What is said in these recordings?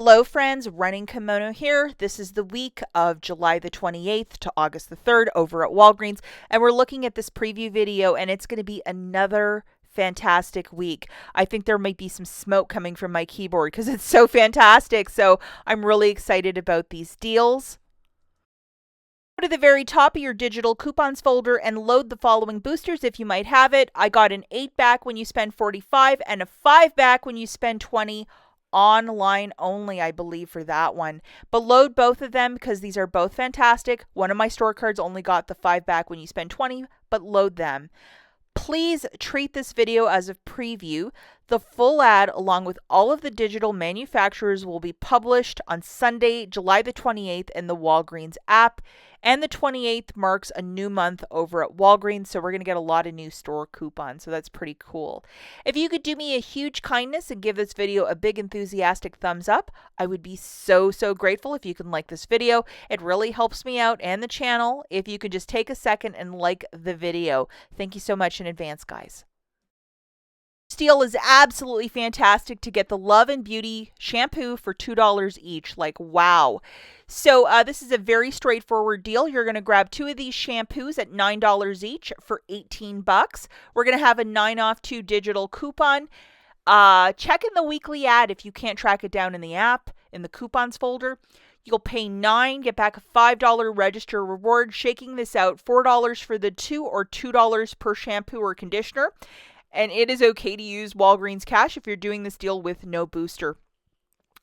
Hello friends, Running Kimono here. This is the week of July the 28th to August the 3rd over at Walgreens, and we're looking at this preview video, and it's going to be another fantastic week. I think there might be some smoke coming from my keyboard because it's so fantastic, so I'm really excited about these deals. Go to the very top of your digital coupons folder and load the following boosters if you might have it. I got an 8 back when you spend 45 and a 5 back when you spend 20. Online only, I believe, for that one. But load both of them because these are both fantastic. One of my store cards only got the 5 back when you spend 20, but load them. Please treat this video as a preview. The full ad, along with all of the digital manufacturers, will be published on Sunday, July the 28th in the Walgreens app. And the 28th marks a new month over at Walgreens, so we're going to get a lot of new store coupons, so that's pretty cool. If you could do me a huge kindness and give this video a big enthusiastic thumbs up, I would be so grateful if you can like this video. It really helps me out and the channel if you could just take a second and like the video. Thank you so much in advance, guys. This deal is absolutely fantastic to get the Love and Beauty shampoo for $2 each. Like, wow. So this is a very straightforward deal. You're going to grab 2 of these shampoos at $9 each for 18 bucks. We're going to have a 9 off 2 digital coupon. Check in the weekly ad if you can't track it down in the app, in the coupons folder. You'll pay $9, get back a $5 register reward. Shaking this out, $4 for the 2 or $2 per shampoo or conditioner. And it is okay to use Walgreens cash if you're doing this deal with no booster.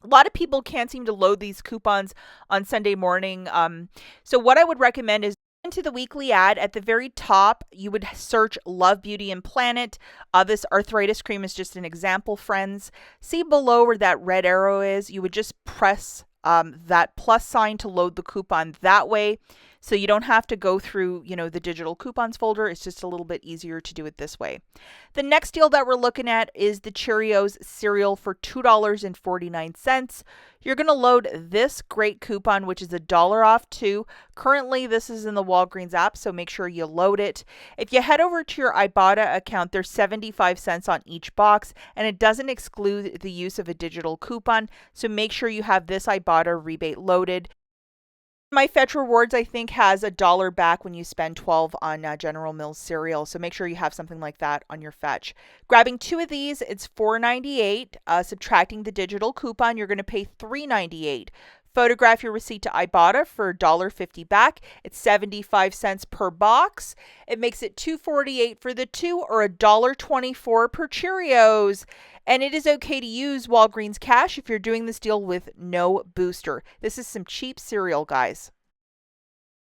A lot of people can't seem to load these coupons on Sunday morning. So what I would recommend is into the weekly ad. At the very top, you would search Love, Beauty, and Planet. This arthritis cream is just an example, friends. See below where that red arrow is. You would just press that plus sign to load the coupon that way. So you don't have to go through, the digital coupons folder. It's just a little bit easier to do it this way. The next deal that we're looking at is the Cheerios cereal for $2.49. You're going to load this great coupon, which is $1 off 2. Currently, this is in the Walgreens app, so make sure you load it. If you head over to your IBOTTA account, there's 75 cents on each box, and it doesn't exclude the use of a digital coupon, so make sure you have this IBOTTA rebate loaded. My Fetch Rewards, I think, has $1 back when you spend 12 on General Mills cereal. So make sure you have something like that on your Fetch. Grabbing 2 of these, it's $4.98. Subtracting the digital coupon, you're going to pay $3.98. Photograph your receipt to IBOTTA for $1.50 back. It's 75 cents per box. It makes it $2.48 for the 2 or $1.24 per Cheerios. And it is okay to use Walgreens cash if you're doing this deal with no booster. This is some cheap cereal, guys.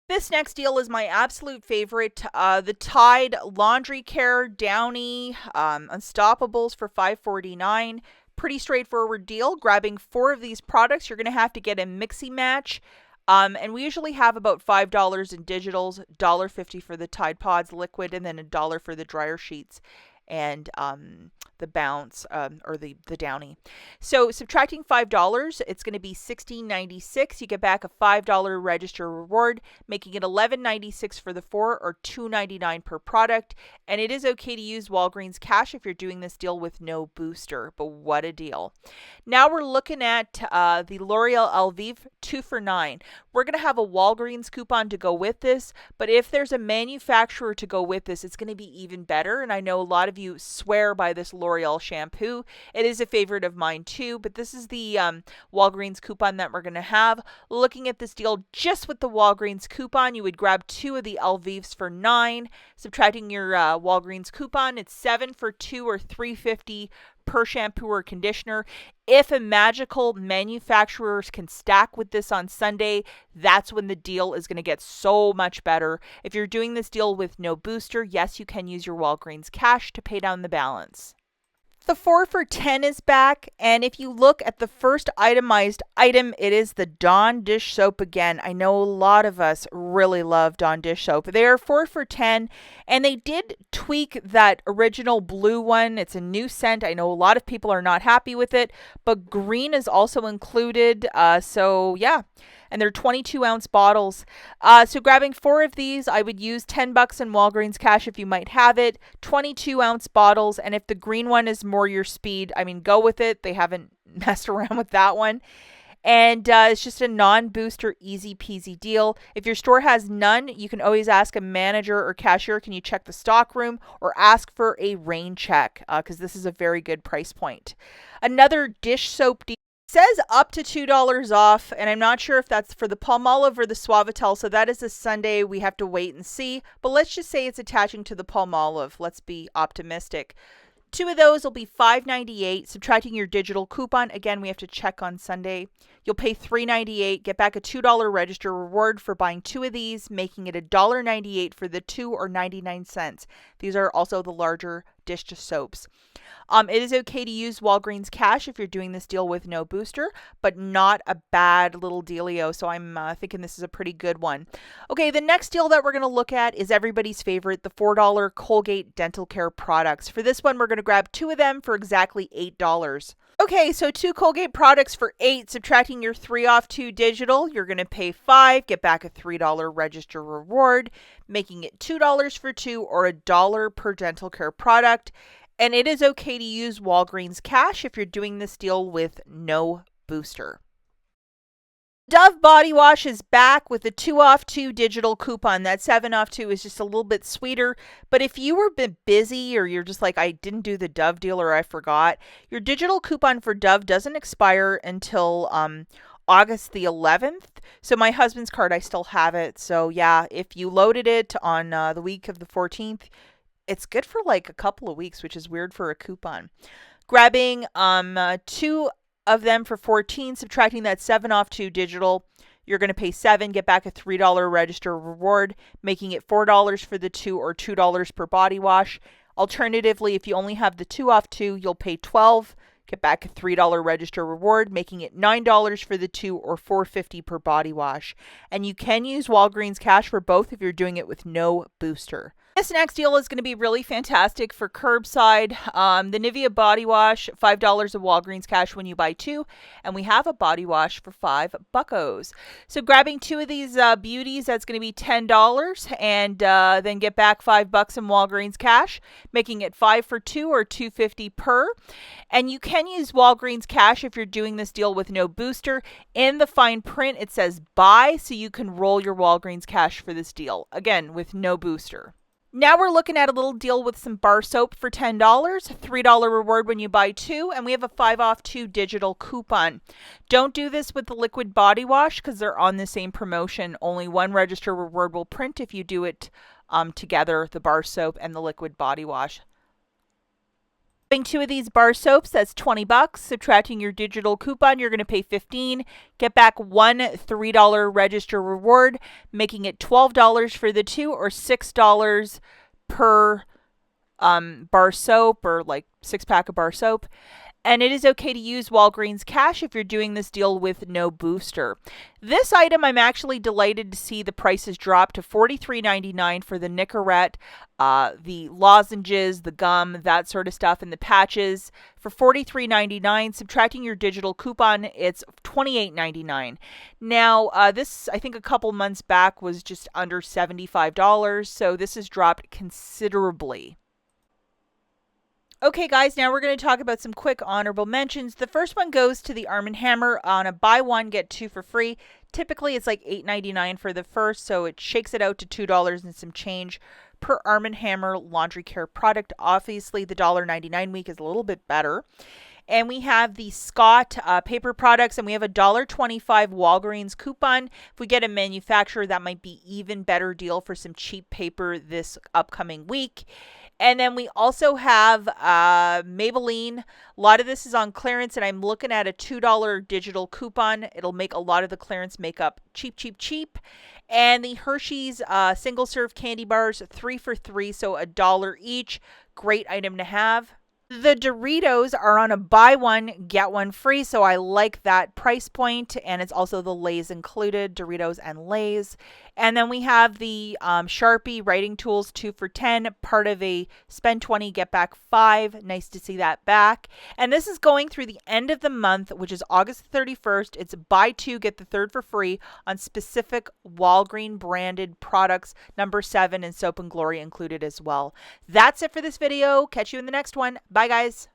This next deal is my absolute favorite. The Tide Laundry Care Downy Unstoppables for $5.49. Pretty straightforward deal. Grabbing 4 of these products, you're going to have to get a mixy match. And we usually have about $5 in digitals, $1.50 for the Tide Pods liquid, and then $1 for the dryer sheets and the Bounce or the Downy. So subtracting $5, it's going to be $16.96. You get back a $5 register reward, making it $11.96 for the 4 or $2.99 per product. And it is okay to use Walgreens cash if you're doing this deal with no booster. But what a deal. Now we're looking at the L'Oreal Elvive 2 for $9. We're going to have a Walgreens coupon to go with this, but if there's a manufacturer to go with this, it's going to be even better. And I know a lot of you swear by this L'Oreal shampoo. It is a favorite of mine too, but this is the Walgreens coupon that we're going to have. Looking at this deal just with the Walgreens coupon, you would grab 2 of the Elvives for $9. Subtracting your Walgreens coupon, it's 7 for 2 or $3.50 per shampoo or conditioner. If a magical manufacturer can stack with this on Sunday, that's when the deal is going to get so much better. If you're doing this deal with no booster, yes, you can use your Walgreens cash to pay down the balance. The 4 for $10 is back, and if you look at the first itemized item, it is the Dawn dish soap again. I know a lot of us really love Dawn dish soap. They are 4 for $10, and they did tweak that original blue one. It's a new scent. I know a lot of people are not happy with it, but green is also included. So yeah. And they're 22-ounce bottles. So grabbing 4 of these, I would use $10 in Walgreens cash if you might have it. 22-ounce bottles, and if the green one is more your speed, I mean, go with it. They haven't messed around with that one. And it's just a non-booster, easy peasy deal. If your store has none, you can always ask a manager or cashier, can you check the stock room, or ask for a rain check, because this is a very good price point. Another dish soap deal says up to $2 off, and I'm not sure if that's for the Palmolive or the Suavitel, so that is a Sunday. We have to wait and see, but let's just say it's attaching to the Palmolive. Let's be optimistic. Two of those will be $5.98. Subtracting your digital coupon, again, we have to check on Sunday. You'll pay $3.98, get back a $2 register reward for buying two of these, making it $1.98 for the two, or 99 cents. These are also the larger dish soaps. It is okay to use Walgreens cash if you're doing this deal with no booster, but not a bad little dealio. So I'm thinking this is a pretty good one. Okay, the next deal that we're going to look at is everybody's favorite, the $4 Colgate dental care products. For this one, we're going to grab two of them for exactly $8. Okay, so two Colgate products for $8, subtracting your 3 off 2 digital, you're going to pay $5, get back a $3 register reward, making it $2 for two, or $1 per dental care product. And it is okay to use Walgreens cash if you're doing this deal with no booster. Dove body wash is back with a 2 off 2 digital coupon. That 7 off 2 is just a little bit sweeter. But if you were a bit busy, or you're just like, I didn't do the Dove deal, or I forgot, your digital coupon for Dove doesn't expire until August the 11th. So my husband's card, I still have it. So yeah, if you loaded it on the week of the 14th, it's good for like a couple of weeks, which is weird for a coupon. Grabbing two of them for $14, subtracting that 7 off 2 digital, you're going to pay $7, get back a $3 register reward, making it $4 for the two, or $2 per body wash. Alternatively, if you only have the 2 off 2, you'll pay $12, get back a $3 register reward, making it $9 for the two, or $4.50 per body wash. And you can use Walgreens cash for both if you're doing it with no booster. This next deal is going to be really fantastic for Curbside. The Nivea body wash, $5 of Walgreens cash when you buy two, and we have a body wash for $5. So grabbing two of these beauties, that's going to be $10, and then get back $5 in Walgreens cash, making it 5 for two, or $2.50 per. And you can use Walgreens cash if you're doing this deal with no booster. In the fine print, it says buy, so you can roll your Walgreens cash for this deal, again, with no booster. Now we're looking at a little deal with some bar soap for $10, $3 reward when you buy two, and we have a 5 off 2 digital coupon. Don't do this with the liquid body wash because they're on the same promotion. Only one register reward will print if you do it together, the bar soap and the liquid body wash. Buying two of these bar soaps, that's $20. Subtracting your digital coupon, you're going to pay $15. Get back one $3 register reward, making it $12 for the two, or $6 per bar soap, or like 6-pack of bar soap. And it is okay to use Walgreens cash if you're doing this deal with no booster. This item, I'm actually delighted to see the prices drop to $43.99 for the Nicorette, the lozenges, the gum, that sort of stuff, and the patches for $43.99. Subtracting your digital coupon, it's $28.99. Now, this, I think a couple months back, was just under $75, so this has dropped considerably. Okay, guys, now we're going to talk about some quick honorable mentions. The first one goes to the Arm & Hammer on a buy one, get two for free. Typically, it's like $8.99 for the first, so it shakes it out to $2 and some change per Arm & Hammer laundry care product. Obviously, the $1.99 week is a little bit better. And we have the Scott paper products, and we have a $1.25 Walgreens coupon. If we get a manufacturer, that might be even better deal for some cheap paper this upcoming week. And then we also have Maybelline. A lot of this is on clearance, and I'm looking at a $2 digital coupon. It'll make a lot of the clearance makeup cheap, cheap, cheap. And the Hershey's single-serve candy bars, 3 for $3, so $1 each. Great item to have. The Doritos are on a buy one, get one free, so I like that price point, and it's also the Lay's included, Doritos and Lay's. And then we have the Sharpie writing tools, 2 for $10, part of a spend 20, get back 5. Nice to see that back. And this is going through the end of the month, which is August 31st. It's buy two, get the third for free on specific Walgreens branded products, number 7, and Soap and Glory included as well. That's it for this video. Catch you in the next one. Bye, guys.